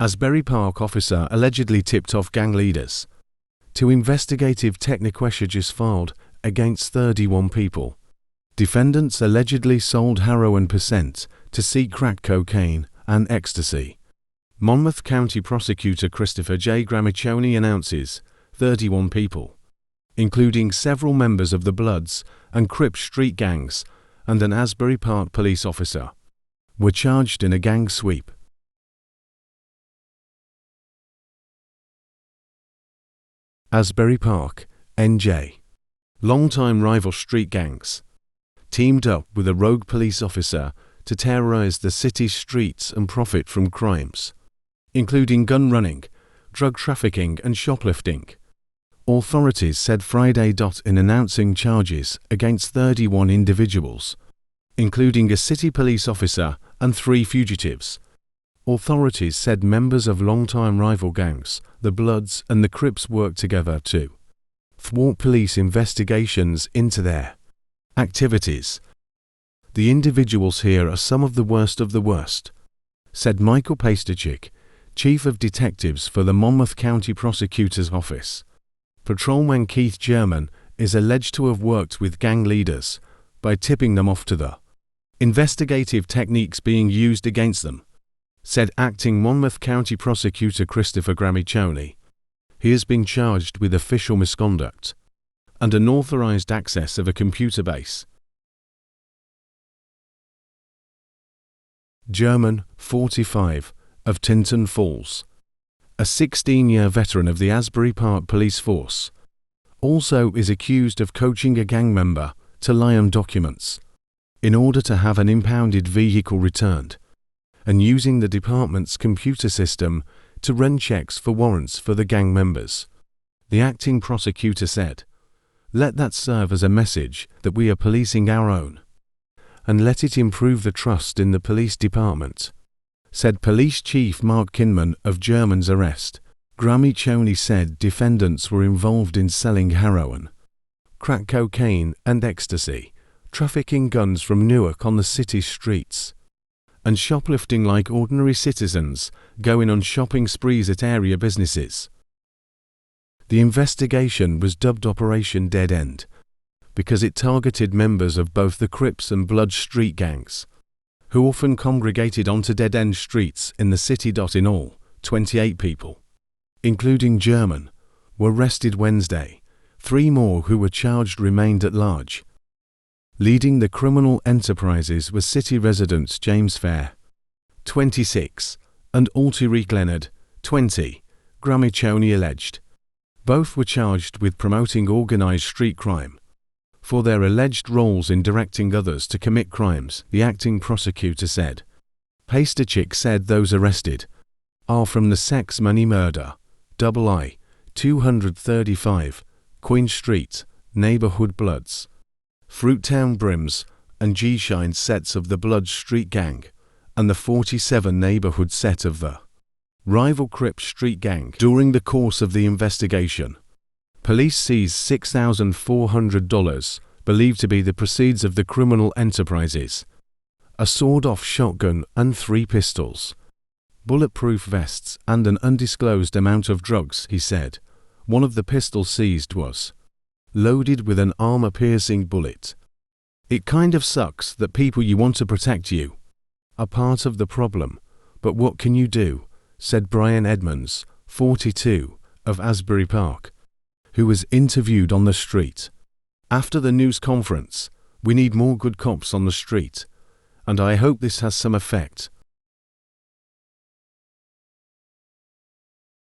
Asbury Park officer allegedly tipped off gang leaders. 2 investigative techniques filed against 31 people. Defendants allegedly sold heroin percent to seek crack cocaine and ecstasy. Monmouth County Prosecutor Christopher J. Gramiccioni announces 31 people, including several members of the Bloods and Crips street gangs and an Asbury Park police officer, were charged in a gang sweep. Asbury Park, NJ. Longtime rival street gangs teamed up with a rogue police officer to terrorize the city's streets and profit from crimes, including gun running, drug trafficking and shoplifting. Authorities said Friday. In announcing charges against 31 individuals, including a city police officer and 3 fugitives. Authorities said members of longtime rival gangs, the Bloods and the Crips, worked together to thwart police investigations into their activities. The individuals here are some of the worst, said Michael Pastachik, Chief of Detectives for the Monmouth County Prosecutor's Office. Patrolman Keith German is alleged to have worked with gang leaders by tipping them off to the investigative techniques being used against them, said Acting Monmouth County Prosecutor Christopher Gramiccioni. He has been charged with official misconduct and unauthorized access of a computer base. German, 45, of Tinton Falls, a 16-year veteran of the Asbury Park police force, also is accused of coaching a gang member to lie on documents in order to have an impounded vehicle returned, and using the department's computer system to run checks for warrants for the gang members. The acting prosecutor said, "Let that serve as a message that we are policing our own, and let it improve the trust in the police department," said Police Chief Mark Kinman of German's arrest. Gramiccioni said defendants were involved in selling heroin, crack cocaine and ecstasy, trafficking guns from Newark on the city's streets, and shoplifting like ordinary citizens going on shopping sprees at area businesses. The investigation was dubbed Operation Dead End because it targeted members of both the Crips and Blood street gangs, who often congregated onto dead-end streets in the city. In all, 28 people, including German, were arrested Wednesday. 3 more who were charged remained at large. Leading the criminal enterprises were city residents James Fair, 26, and Alterique Leonard, 20, Gramiccioni alleged. Both were charged with promoting organized street crime for their alleged roles in directing others to commit crimes, the acting prosecutor said. Pastachik said those arrested are from the Sex Money Murder, II, 235, Queen Street, Neighborhood Bloods, Fruittown Brims, and G-Shine sets of the Blood Street Gang, and the 47 neighborhood set of the rival Crip Street Gang. During the course of the investigation, police seized $6,400, believed to be the proceeds of the criminal enterprises, a sawed-off shotgun and 3 pistols, bulletproof vests, and an undisclosed amount of drugs, he said. One of the pistols seized was loaded with an armor-piercing bullet. "It kind of sucks that people you want to protect you are part of the problem, but what can you do?" said Brian Edmonds, 42, of Asbury Park, who was interviewed on the street. After the news conference, "We need more good cops on the street, and I hope this has some effect,"